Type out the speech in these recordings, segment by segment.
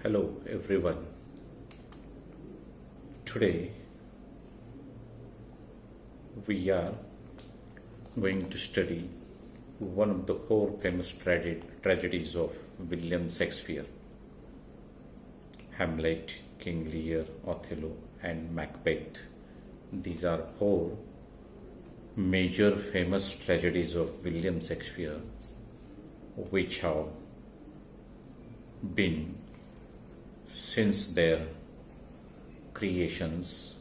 Hello everyone. Today we are going to study one of the four famous tragedies of William Shakespeare: Hamlet, King Lear, Othello, and Macbeth. These are four major famous tragedies of William Shakespeare which have been since their creations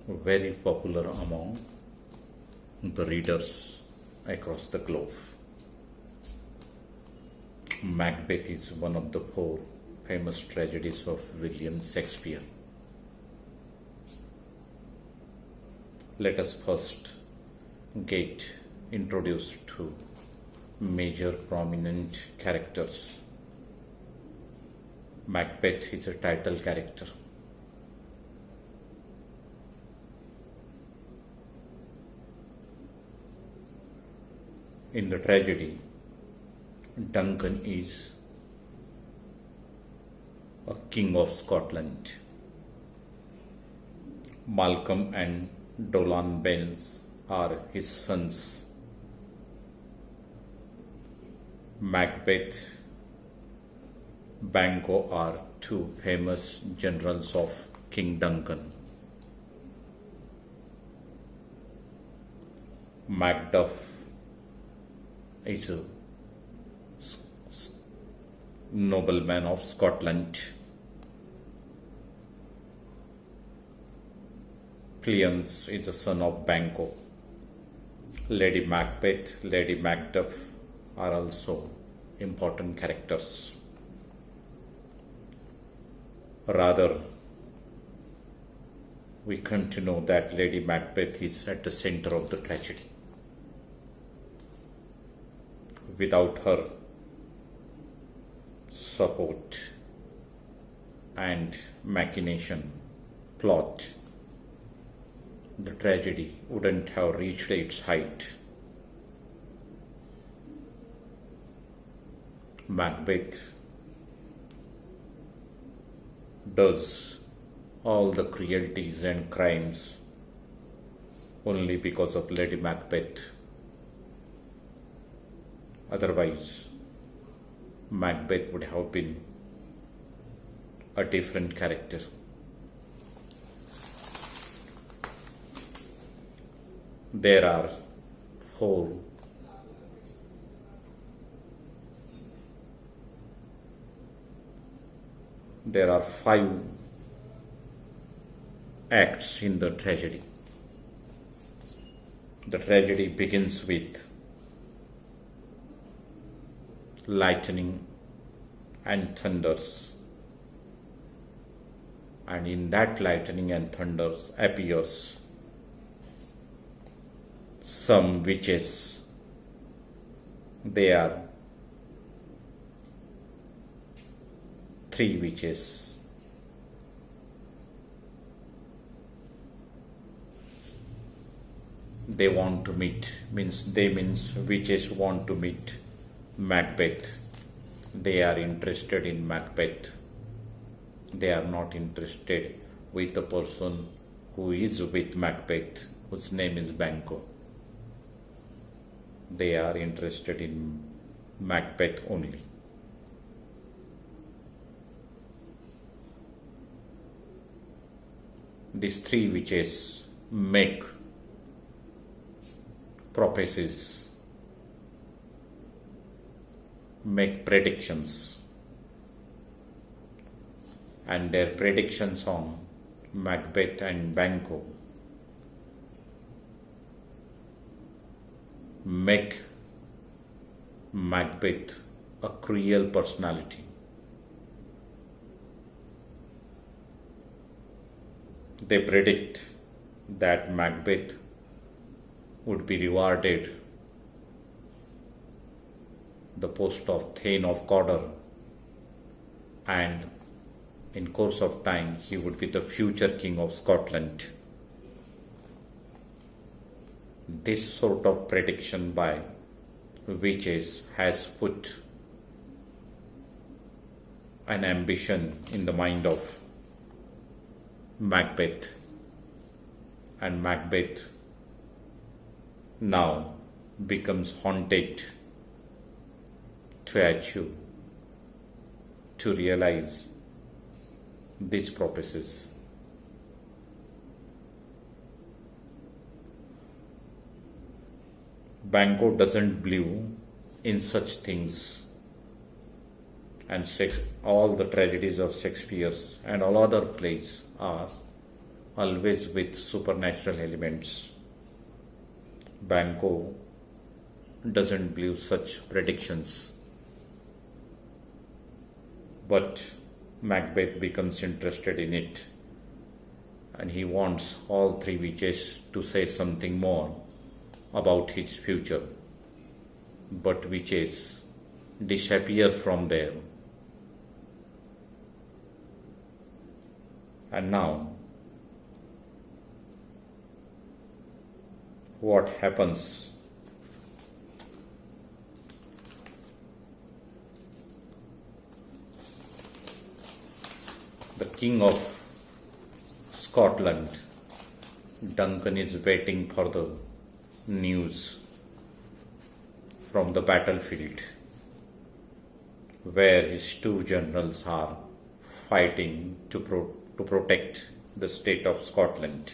very popular among the readers across the globe. Macbeth is one of the four famous tragedies of William Shakespeare. Let us first get introduced to major prominent characters. Macbeth is a title character. In the tragedy, Duncan is a king of Scotland. Malcolm and Dolan Baines are his sons. Macbeth, Banquo are two famous generals of King Duncan. Macbeth is a nobleman of Scotland. Cleance is a son of Banquo. Lady Macbeth, Lady Macduff are also important characters. Rather, we come to know that Lady Macbeth is at the center of the tragedy. Without her support and machination plot, the tragedy wouldn't have reached its height. Macbeth does all the cruelties and crimes only because of Lady Macbeth. Otherwise, Macbeth would have been a different character. There are five acts in the tragedy. The tragedy begins with lightning and thunders, and in that lightning and thunders appears some witches. They are three witches. They want to meet, means witches want to meet Macbeth. They are interested in Macbeth. They are not interested with the person who is with Macbeth, whose name is Banquo. They are interested in Macbeth only. These three witches make prophecies, make predictions, and their predictions on Macbeth and Banquo make Macbeth a cruel personality. They predict that Macbeth would be rewarded the post of Thane of Cawdor, and in course of time he would be the future king of Scotland. This sort of prediction by witches has put an ambition in the mind of Macbeth, and Macbeth now becomes haunted to achieve, to realize these purposes. Banquo doesn't believe in such things, and all the tragedies of Shakespeare's and all other plays are always with supernatural elements. Banquo doesn't believe such predictions, but Macbeth becomes interested in it, and he wants all three witches to say something more about his future. But witches disappear from there. And now, what happens? The King of Scotland, Duncan, is waiting for the news from the battlefield where his two generals are fighting to protect the state of Scotland.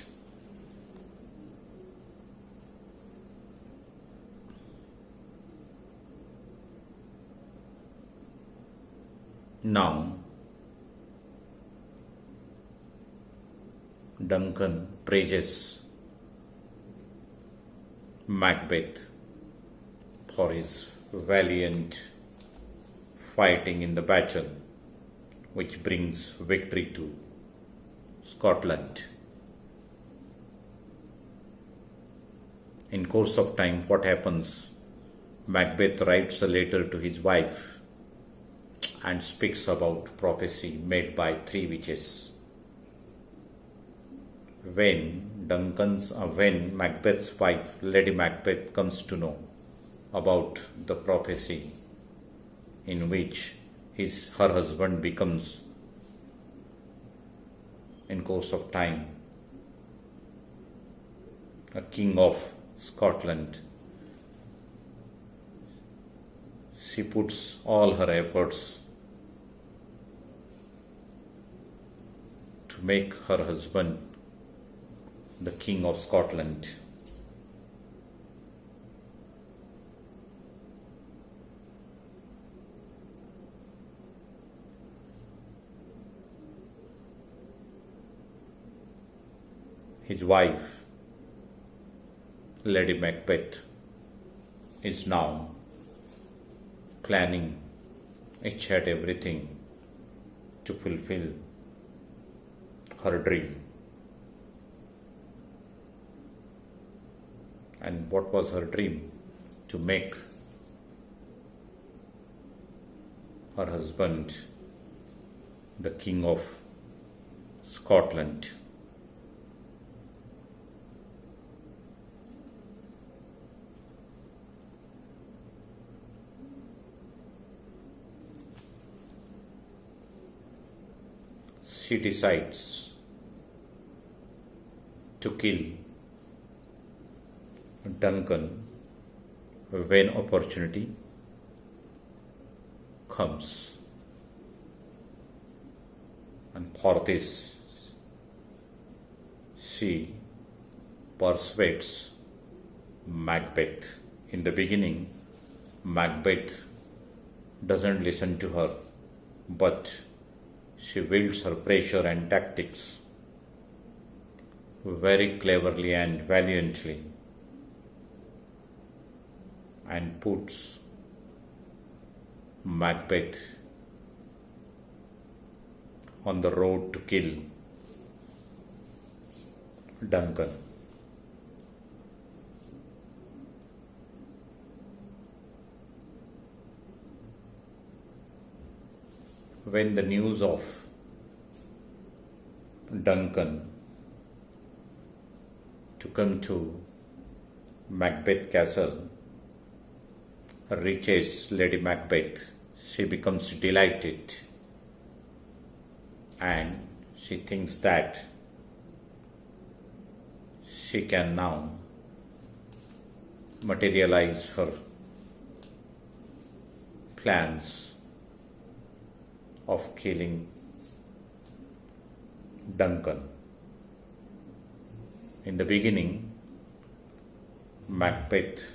Now, Duncan praises Macbeth for his valiant fighting in the battle, which brings victory to Scotland. In course of time, what happens? Macbeth writes a letter to his wife and speaks about prophecy made by three witches. When Macbeth's wife, Lady Macbeth, comes to know about the prophecy in which her husband becomes, in course of time, a king of Scotland, she puts all her efforts to make her husband the King of Scotland. His wife, Lady Macbeth, is now planning each and everything to fulfill her dream. And what was her dream? To make her husband the King of Scotland. She decides to kill Duncan when opportunity comes. And for this, she persuades Macbeth. In the beginning, Macbeth doesn't listen to her, but she wields her pressure and tactics very cleverly and valiantly, and puts Macbeth on the road to kill Duncan. When the news of Duncan to come to Macbeth Castle reaches Lady Macbeth, she becomes delighted and she thinks that she can now materialize her plans of killing Duncan. In the beginning, Macbeth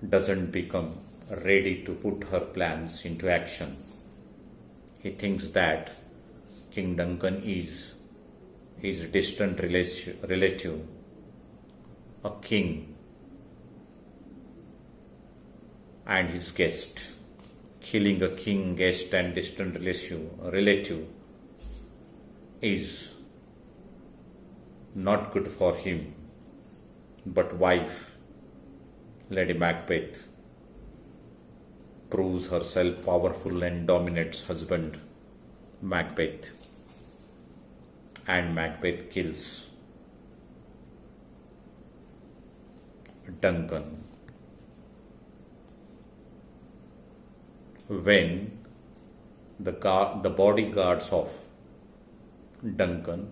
doesn't become ready to put her plans into action. He thinks that King Duncan is his distant relative, a king, and his guest. Killing a king, guest, and distant relative is not good for him. But wife, Lady Macbeth, proves herself powerful and dominates husband Macbeth, and Macbeth kills Duncan. When the bodyguards of Duncan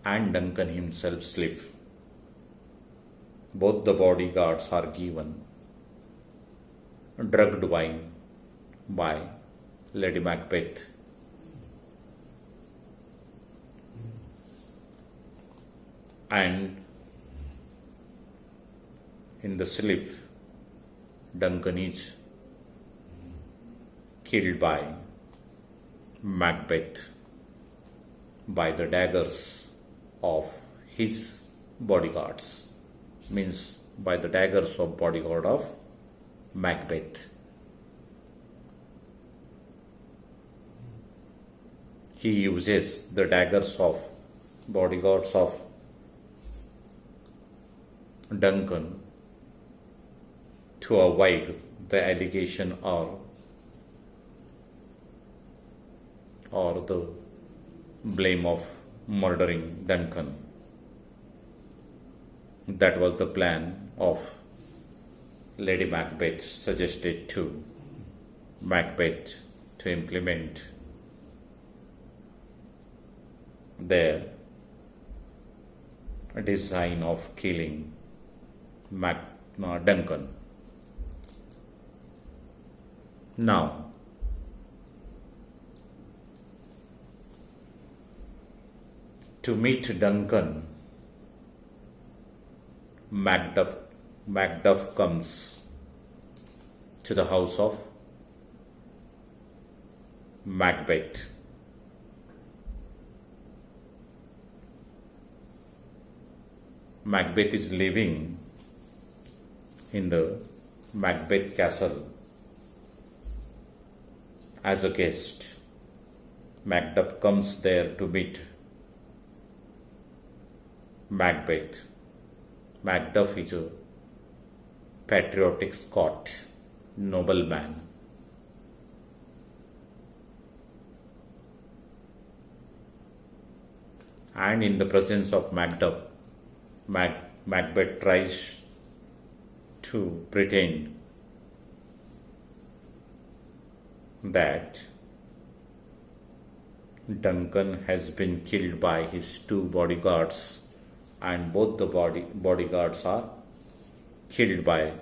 and Duncan himself sleep, both the bodyguards are given drugged wine by Lady Macbeth. And in the sleep, Duncan is killed by Macbeth by the daggers of his bodyguards, means by the daggers of bodyguard of Macbeth. He uses the daggers of bodyguards of Duncan to avoid the allegation or the blame of murdering Duncan. That was the plan of Lady Macbeth, suggested to Macbeth to implement their design of killing Duncan. Now, to meet Duncan, Macduff comes to the house of Macbeth. Macbeth is living in the Macbeth castle as a guest. Macduff comes there to meet Macbeth. Macduff is a patriotic Scot nobleman. And in the presence of Macduff, Macbeth tries to pretend that Duncan has been killed by his two bodyguards, and both the bodyguards are killed by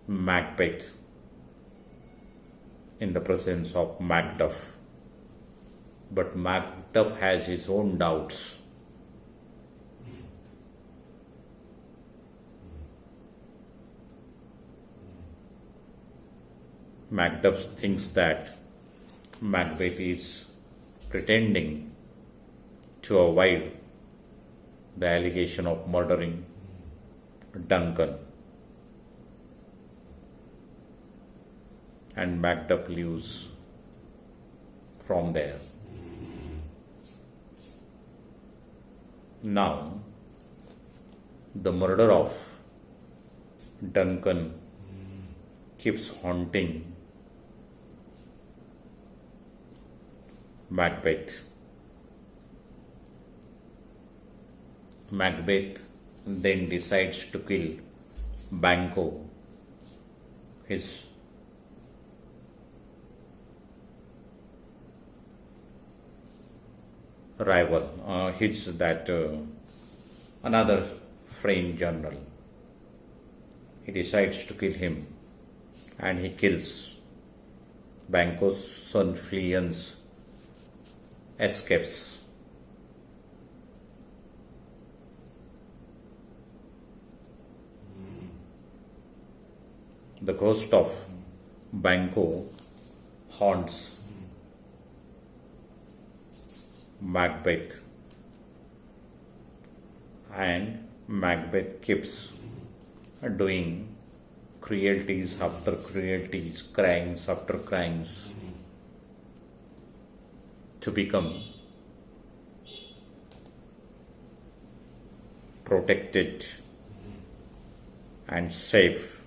Macbeth in the presence of Macduff. But Macduff has his own doubts. Macduff thinks that Macbeth is pretending to avoid the allegation of murdering Duncan, and Macduff leaves from there. Now, the murder of Duncan keeps haunting Macbeth. Macbeth then decides to kill Banquo, his rival, hits that another French general. He decides to kill him, and he kills. Banquo's son flees, escapes. The ghost of Banquo haunts Macbeth, and Macbeth keeps doing cruelties after cruelties, crimes after crimes to become protected and safe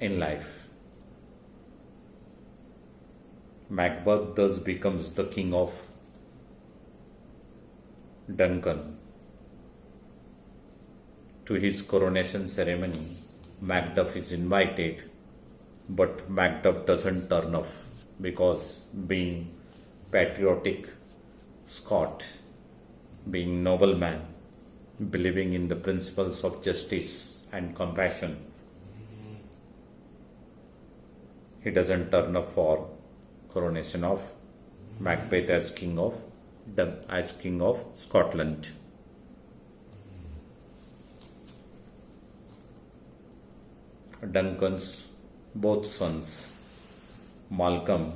in life. Macbeth thus becomes the king of Duncan. To his coronation ceremony, Macduff is invited, but Macduff doesn't turn up because, being patriotic Scot, being nobleman, believing in the principles of justice and compassion, he doesn't turn up for coronation of Macbeth as king of Scotland. Duncan's both sons, Malcolm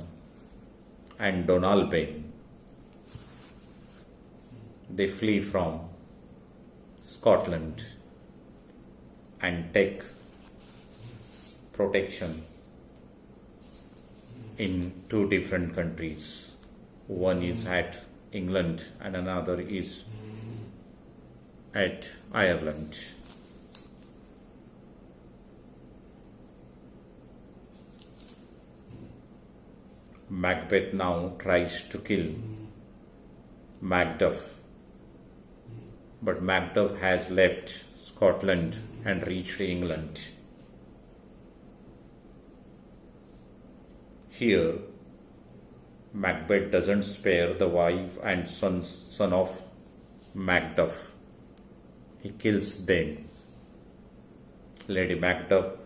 and Donalbain, they flee from Scotland and take protection in two different countries. One is at England and another is at Ireland. Macbeth now tries to kill Macduff, but Macduff has left Scotland and reached England. Here, Macbeth doesn't spare the wife and son of Macduff. He kills them. Lady Macduff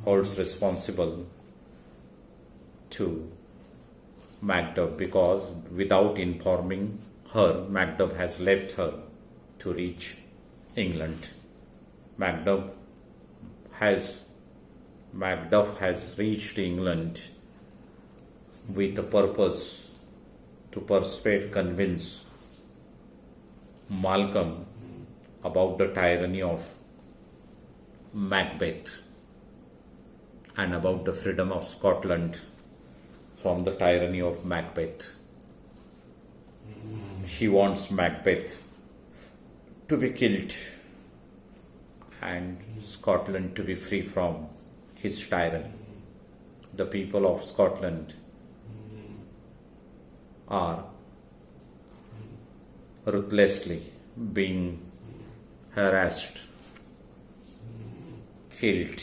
holds responsible to Macduff because without informing her, Macduff has left her to reach England. Macduff has reached England with the purpose to convince Malcolm about the tyranny of Macbeth and about the freedom of Scotland from the tyranny of Macbeth. He wants Macbeth to be killed and Scotland to be free from his tyranny. The people of Scotland are ruthlessly being harassed, killed,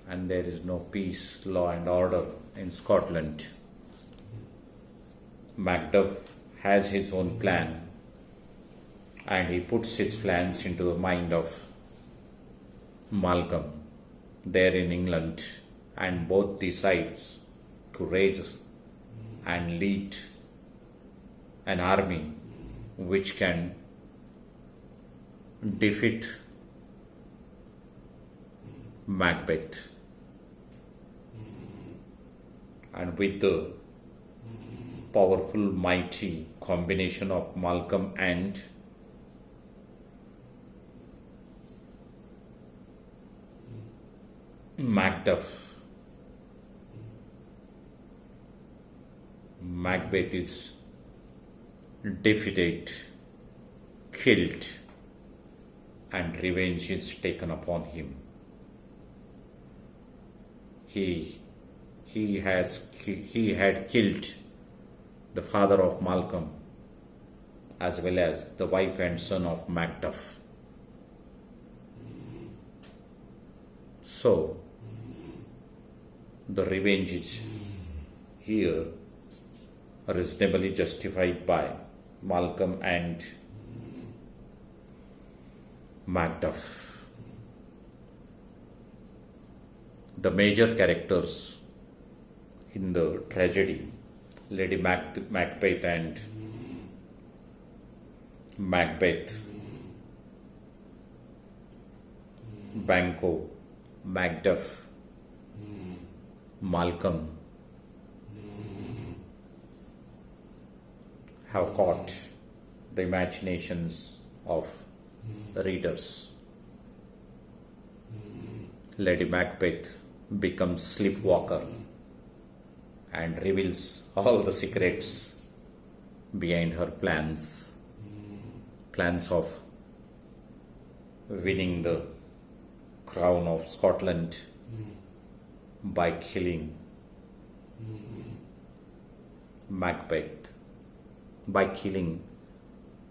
and there is no peace, law and order in Scotland. Macduff has his own plan and he puts his plans into the mind of Malcolm there in England, and both decides to raise and lead an army which can defeat Macbeth. And with the powerful, mighty combination of Malcolm and Macduff, Macbeth is defeated, killed, and revenge is taken upon him. He had killed the father of Malcolm as well as the wife and son of Macduff. So, the revenge is here reasonably justified by Malcolm and Macbeth. The major characters in the tragedy, Lady Macbeth and Macbeth, Banquo, Macduff, Malcolm, have caught the imaginations of the readers. Lady Macbeth becomes sleepwalker and reveals all the secrets behind her plans of winning the crown of Scotland by killing Macbeth, by killing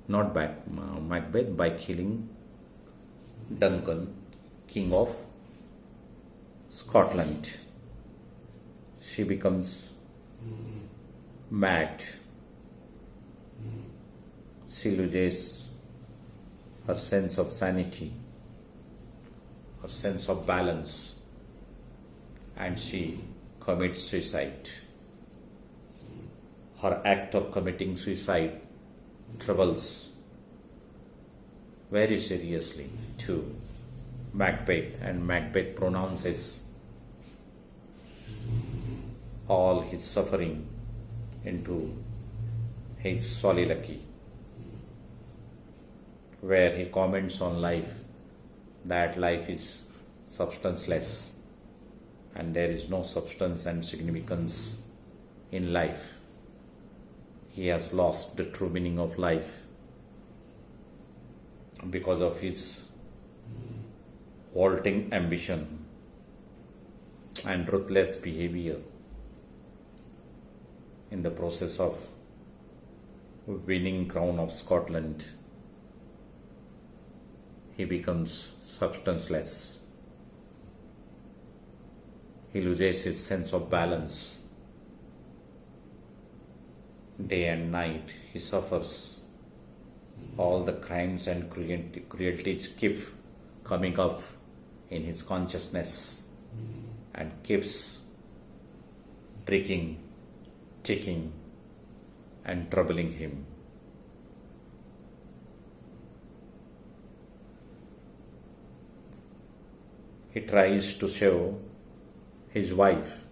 Macbeth, by killing Duncan, King of Scotland. She becomes mad. She loses her sense of sanity, her sense of balance, and she commits suicide. Her act of committing suicide troubles very seriously to Macbeth, and Macbeth pronounces all his suffering into his soliloquy, where he comments on life, that life is substanceless and there is no substance and significance in life. He has lost the true meaning of life because of his vaulting ambition and ruthless behavior in the process of winning crown of Scotland. He becomes substanceless. He loses his sense of balance. Day and night he suffers. All the crimes and cruelties keep coming up in his consciousness and keeps ticking and troubling him. He tries to show his wife